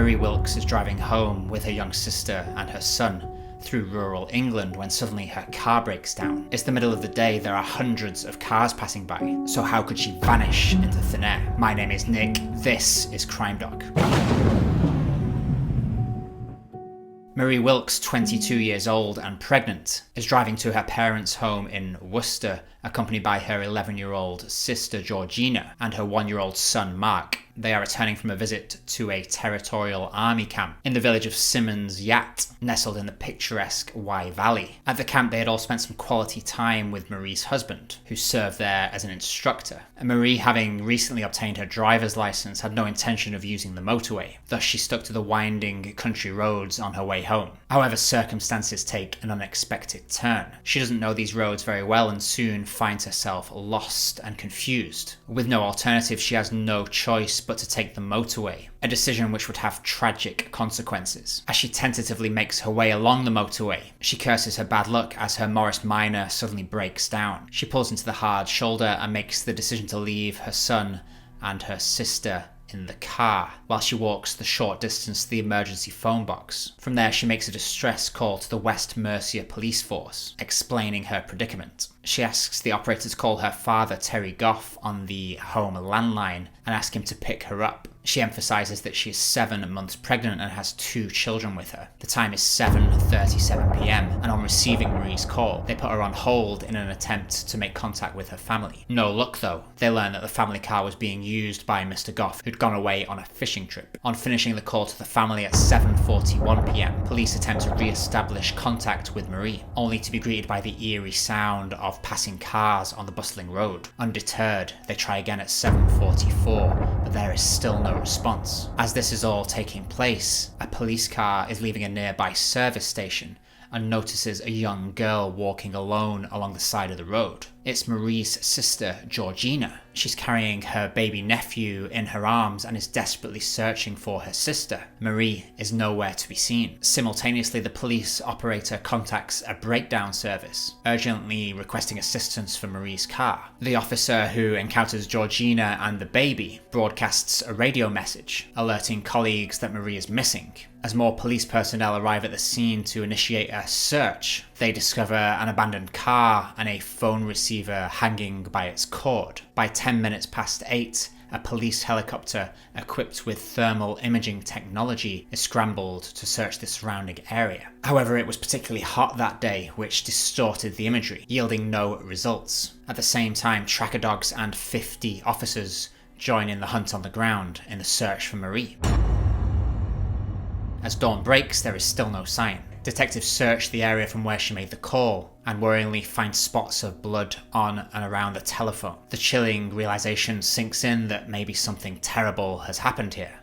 Marie Wilks is driving home with her young sister and her son through rural England when suddenly her car breaks down. It's the middle of the day, there are hundreds of cars passing by, so how could she vanish into thin air? My name is Nick, this is Crime Dog. Marie Wilks, 22 years old and pregnant, is driving to her parents' home in Worcester, accompanied by her 11-year-old sister Georgina and her 1-year-old son Mark. They are returning from a visit to a territorial army camp in the village of Simmons Yat, nestled in the picturesque Wye Valley. At the camp they had all spent some quality time with Marie's husband, who served there as an instructor. And Marie, having recently obtained her driver's license, had no intention of using the motorway, thus she stuck to the winding country roads on her way home. However, circumstances take an unexpected turn. She doesn't know these roads very well and soon finds herself lost and confused. With no alternative, she has no choice but to take the motorway, a decision which would have tragic consequences. As she tentatively makes her way along the motorway, she curses her bad luck as her Morris Minor suddenly breaks down. She pulls into the hard shoulder and makes the decision to leave her son and her sister in the car, while she walks the short distance to the emergency phone box. From there, she makes a distress call to the West Mercia police force, explaining her predicament. She asks the operator to call her father, Terry Goff, on the home landline and ask him to pick her up. She emphasises that she is 7 months pregnant and has 2 children with her. The time is 7:37 PM, and on receiving Marie's call, they put her on hold in an attempt to make contact with her family. No luck though. They learn that the family car was being used by Mr. Goff, who'd gone away on a fishing trip. On finishing the call to the family at 7:41 PM, police attempt to re-establish contact with Marie, only to be greeted by the eerie sound of passing cars on the bustling road. Undeterred, they try again at 7:44, but there is still no response. As this is all taking place, a police car is leaving a nearby service station and notices a young girl walking alone along the side of the road. It's Marie's sister, Georgina. She's carrying her baby nephew in her arms and is desperately searching for her sister. Marie is nowhere to be seen. Simultaneously, the police operator contacts a breakdown service, urgently requesting assistance for Marie's car. The officer who encounters Georgina and the baby broadcasts a radio message, alerting colleagues that Marie is missing. As more police personnel arrive at the scene to initiate a search, they discover an abandoned car and a phone receiver hanging by its cord. By 10 minutes past 8, a police helicopter equipped with thermal imaging technology is scrambled to search the surrounding area. However, it was particularly hot that day, which distorted the imagery, yielding no results. At the same time, tracker dogs and 50 officers join in the hunt on the ground in the search for Marie. As dawn breaks, there is still no sign. Detectives search the area from where she made the call and worryingly find spots of blood on and around the telephone. The chilling realization sinks in that maybe something terrible has happened here.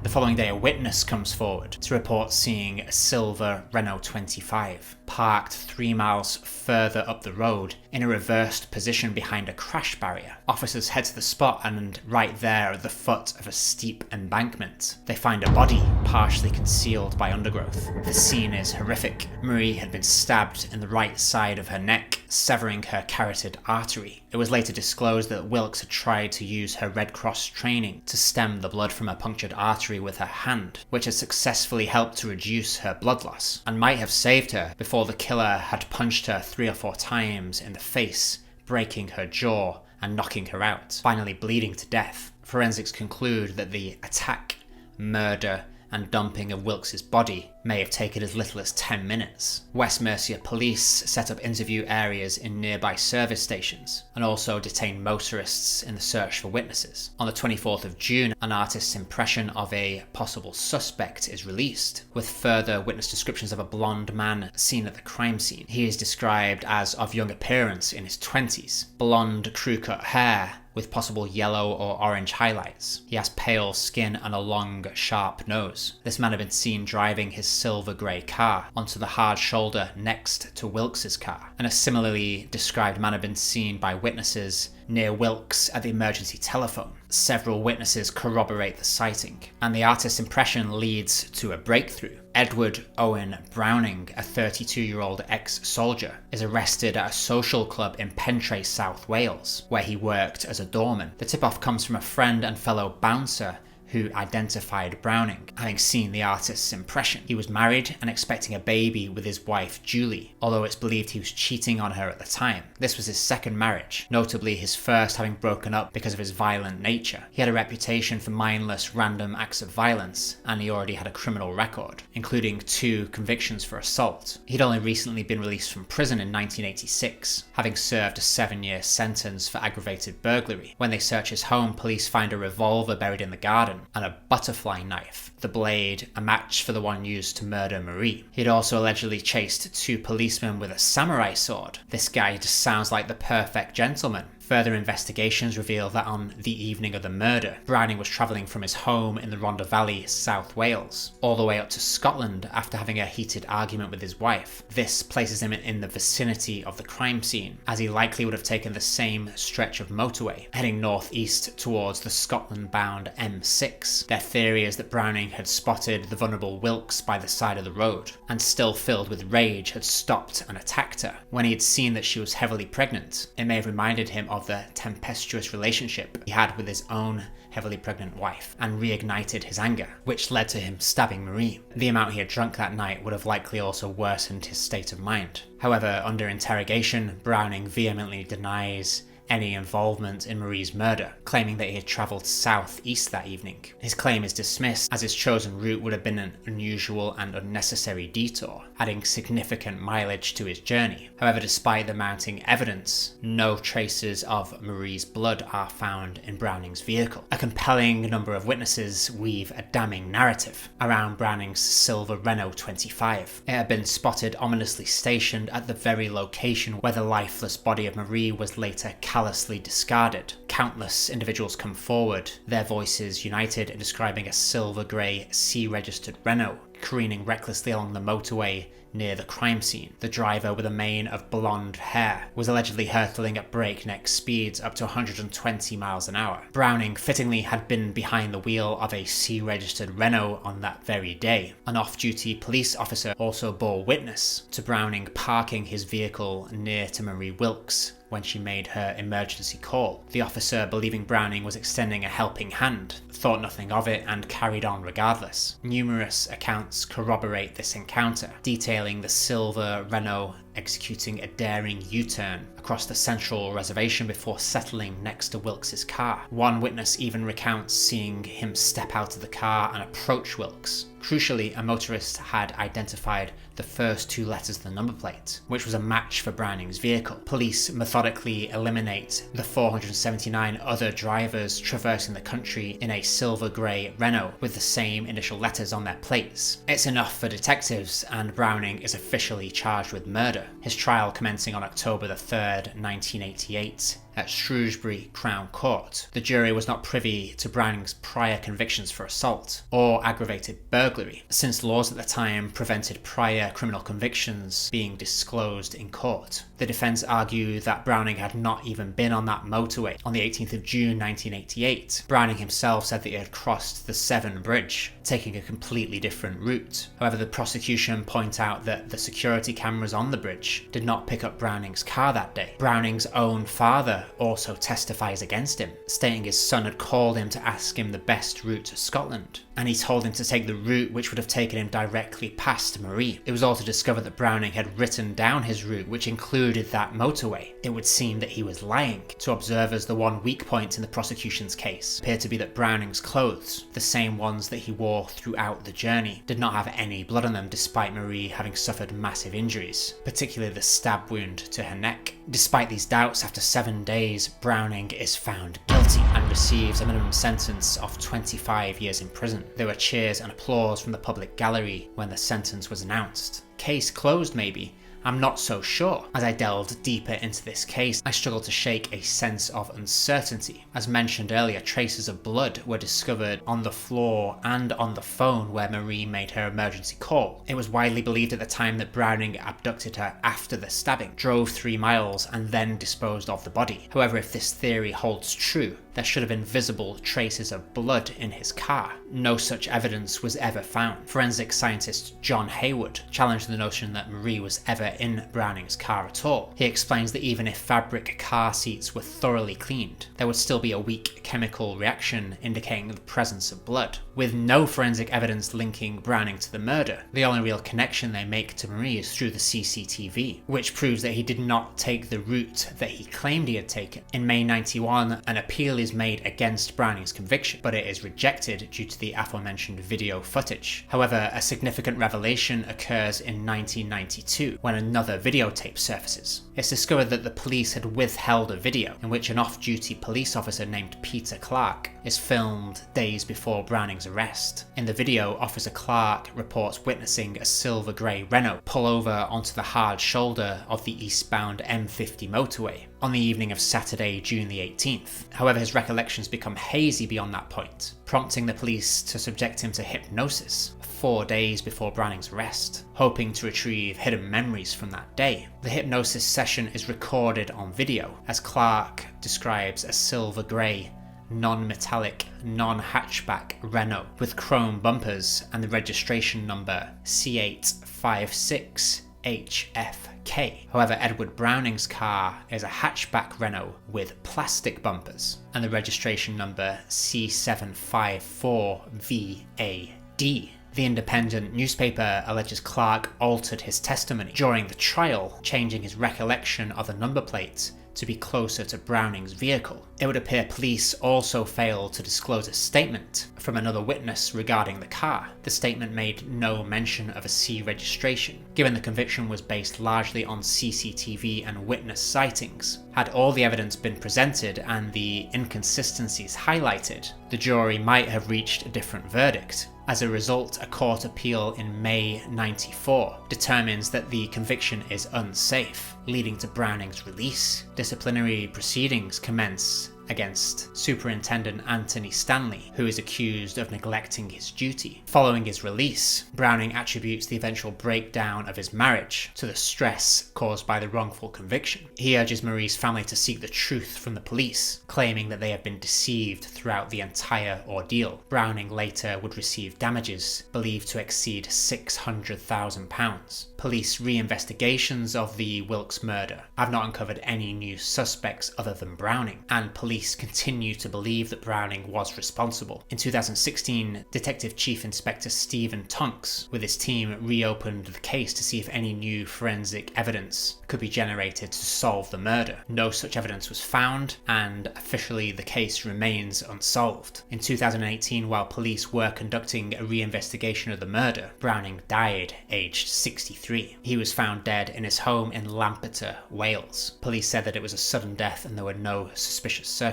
The following day, a witness comes forward to report seeing a silver Renault 25 parked 3 miles further up the road in a reversed position behind a crash barrier. Officers head to the spot and right there at the foot of a steep embankment, they find a body partially concealed by undergrowth. The scene is horrific. Marie had been stabbed in the right side of her neck, severing her carotid artery. It was later disclosed that Wilks had tried to use her Red Cross training to stem the blood from a punctured artery with her hand, which had successfully helped to reduce her blood loss, and might have saved her before the killer had punched her 3 or 4 times in the face, breaking her jaw and knocking her out, finally bleeding to death. Forensics conclude that the attack, murder, and dumping of Wilkes' body may have taken as little as 10 minutes. West Mercia police set up interview areas in nearby service stations and also detained motorists in the search for witnesses. On the 24th of June, an artist's impression of a possible suspect is released, with further witness descriptions of a blonde man seen at the crime scene. He is described as of young appearance, in his 20s, blonde crew-cut hair with possible yellow or orange highlights. He has pale skin and a long, sharp nose. This man had been seen driving his silver grey car onto the hard shoulder next to Wilkes' car, and a similarly described man had been seen by witnesses near Wilkes at the emergency telephone. Several witnesses corroborate the sighting, and the artist's impression leads to a breakthrough. Edward Owen Browning, a 32-year-old ex-soldier, is arrested at a social club in Pentrey, South Wales, where he worked as a doorman. The tip-off comes from a friend and fellow bouncer who identified Browning, having seen the artist's impression. He was married and expecting a baby with his wife Julie, although it's believed he was cheating on her at the time. This was his second marriage, notably his first having broken up because of his violent nature. He had a reputation for mindless, random acts of violence, and he already had a criminal record, including 2 convictions for assault. He'd only recently been released from prison in 1986, having served a 7-year sentence for aggravated burglary. When they search his home, police find a revolver buried in the garden and a butterfly knife, the blade a match for the one used to murder Marie. He'd also allegedly chased 2 policemen with a samurai sword. This guy just sounds like the perfect gentleman. Further investigations reveal that on the evening of the murder, Browning was travelling from his home in the Rhondda Valley, South Wales, all the way up to Scotland after having a heated argument with his wife. This places him in the vicinity of the crime scene, as he likely would have taken the same stretch of motorway, heading northeast towards the Scotland-bound M6. Their theory is that Browning had spotted the vulnerable Wilks by the side of the road, and still filled with rage had stopped and attacked her. When he had seen that she was heavily pregnant, it may have reminded him of the tempestuous relationship he had with his own heavily pregnant wife, and reignited his anger, which led to him stabbing Marie. The amount he had drunk that night would have likely also worsened his state of mind. However, under interrogation, Browning vehemently denies any involvement in Marie's murder, claiming that he had travelled southeast that evening. His claim is dismissed, as his chosen route would have been an unusual and unnecessary detour, adding significant mileage to his journey. However, despite the mounting evidence, no traces of Marie's blood are found in Browning's vehicle. A compelling number of witnesses weave a damning narrative around Browning's silver Renault 25. It had been spotted ominously stationed at the very location where the lifeless body of Marie was later callously discarded. Countless individuals come forward, their voices united in describing a silver grey C-registered Renault careening recklessly along the motorway near the crime scene. The driver, with a mane of blonde hair, was allegedly hurtling at breakneck speeds up to 120 miles an hour. Browning fittingly had been behind the wheel of a C-registered Renault on that very day. An off-duty police officer also bore witness to Browning parking his vehicle near to Marie Wilks when she made her emergency call. The officer, believing Browning was extending a helping hand, thought nothing of it and carried on regardless. Numerous accounts corroborate this encounter, detailing the silver Renault executing a daring U-turn across the central reservation before settling next to Wilkes' car. One witness even recounts seeing him step out of the car and approach Wilkes. Crucially, a motorist had identified the first 2 letters of the number plate, which was a match for Browning's vehicle. Police methodically eliminate the 479 other drivers traversing the country in a silver grey Renault with the same initial letters on their plates. It's enough for detectives, and Browning is officially charged with murder. His trial commencing on October the 3rd, 1988, at Shrewsbury Crown Court. The jury was not privy to Browning's prior convictions for assault or aggravated burglary, since laws at the time prevented prior criminal convictions being disclosed in court. The defence argued that Browning had not even been on that motorway on the 18th of June 1988. Browning himself said that he had crossed the Severn Bridge, taking a completely different route. However, the prosecution point out that the security cameras on the bridge did not pick up Browning's car that day. Browning's own father also testifies against him, stating his son had called him to ask him the best route to Scotland, and he told him to take the route which would have taken him directly past Marie. It was also discovered that Browning had written down his route, which included that motorway. It would seem that he was lying. To observers, the one weak point in the prosecution's case appeared to be that Browning's clothes, the same ones that he wore throughout the journey, did not have any blood on them, despite Marie having suffered massive injuries, particularly the stab wound to her neck. Despite these doubts, after 7 days, Browning is found guilty and receives a minimum sentence of 25 years in prison. There were cheers and applause from the public gallery when the sentence was announced. Case closed, maybe? I'm not so sure. As I delved deeper into this case, I struggled to shake a sense of uncertainty. As mentioned earlier, traces of blood were discovered on the floor and on the phone where Marie made her emergency call. It was widely believed at the time that Browning abducted her after the stabbing, drove 3 miles, and then disposed of the body. However, if this theory holds true, there should have been visible traces of blood in his car. No such evidence was ever found. Forensic scientist John Hayward challenged the notion that Marie was ever in Browning's car at all. He explains that even if fabric car seats were thoroughly cleaned, there would still be a weak chemical reaction indicating the presence of blood. With no forensic evidence linking Browning to the murder, the only real connection they make to Marie is through the CCTV, which proves that he did not take the route that he claimed he had taken. In May 91, an appeal is made against Browning's conviction, but it is rejected due to the aforementioned video footage. However, a significant revelation occurs in 1992 when another videotape surfaces. It's discovered that the police had withheld a video in which an off-duty police officer named Peter Clark is filmed days before Browning's arrest. In the video, Officer Clark reports witnessing a silver grey Renault pull over onto the hard shoulder of the eastbound M50 motorway on the evening of Saturday, June the 18th. However, his recollections become hazy beyond that point, prompting the police to subject him to hypnosis 4 days before Browning's arrest, hoping to retrieve hidden memories from that day. The hypnosis session is recorded on video as Clark describes a silver grey, non-metallic, non-hatchback Renault with chrome bumpers and the registration number C856HFK. However, Edward Browning's car is a hatchback Renault with plastic bumpers and the registration number C754VAD. The Independent newspaper alleges Clark altered his testimony during the trial, changing his recollection of the number plates to be closer to Browning's vehicle. It would appear police also failed to disclose a statement from another witness regarding the car. The statement made no mention of a C registration, given the conviction was based largely on CCTV and witness sightings. Had all the evidence been presented and the inconsistencies highlighted, the jury might have reached a different verdict. As a result, a court appeal in May 94 determines that the conviction is unsafe, leading to Browning's release. Disciplinary proceedings commence against Superintendent Anthony Stanley, who is accused of neglecting his duty. Following his release, Browning attributes the eventual breakdown of his marriage to the stress caused by the wrongful conviction. He urges Marie's family to seek the truth from the police, claiming that they have been deceived throughout the entire ordeal. Browning later would receive damages believed to exceed £600,000. Police re-investigations of the Wilks murder have not uncovered any new suspects other than Browning, and police continue to believe that Browning was responsible. In 2016, Detective Chief Inspector Stephen Tunks with his team reopened the case to see if any new forensic evidence could be generated to solve the murder. No such evidence was found, and officially the case remains unsolved. In 2018, while police were conducting a re-investigation of the murder, Browning died aged 63. He was found dead in his home in Lampeter, Wales. Police said that it was a sudden death and there were no suspicious circumstances.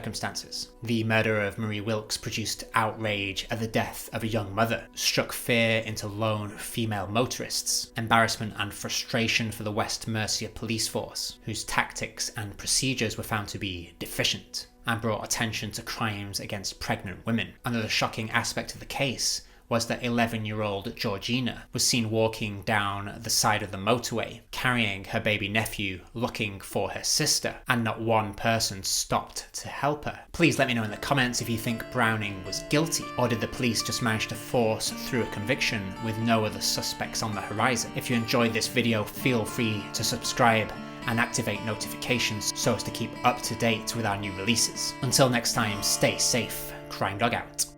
The murder of Marie Wilks produced outrage at the death of a young mother, struck fear into lone female motorists, embarrassment and frustration for the West Mercia police force, whose tactics and procedures were found to be deficient, and brought attention to crimes against pregnant women. Another shocking aspect of the case was that 11-year-old Georgina was seen walking down the side of the motorway, carrying her baby nephew, looking for her sister, and not one person stopped to help her. Please let me know in the comments if you think Browning was guilty, or did the police just manage to force through a conviction with no other suspects on the horizon? If you enjoyed this video, feel free to subscribe and activate notifications so as to keep up to date with our new releases. Until next time, stay safe. Crime Dog out.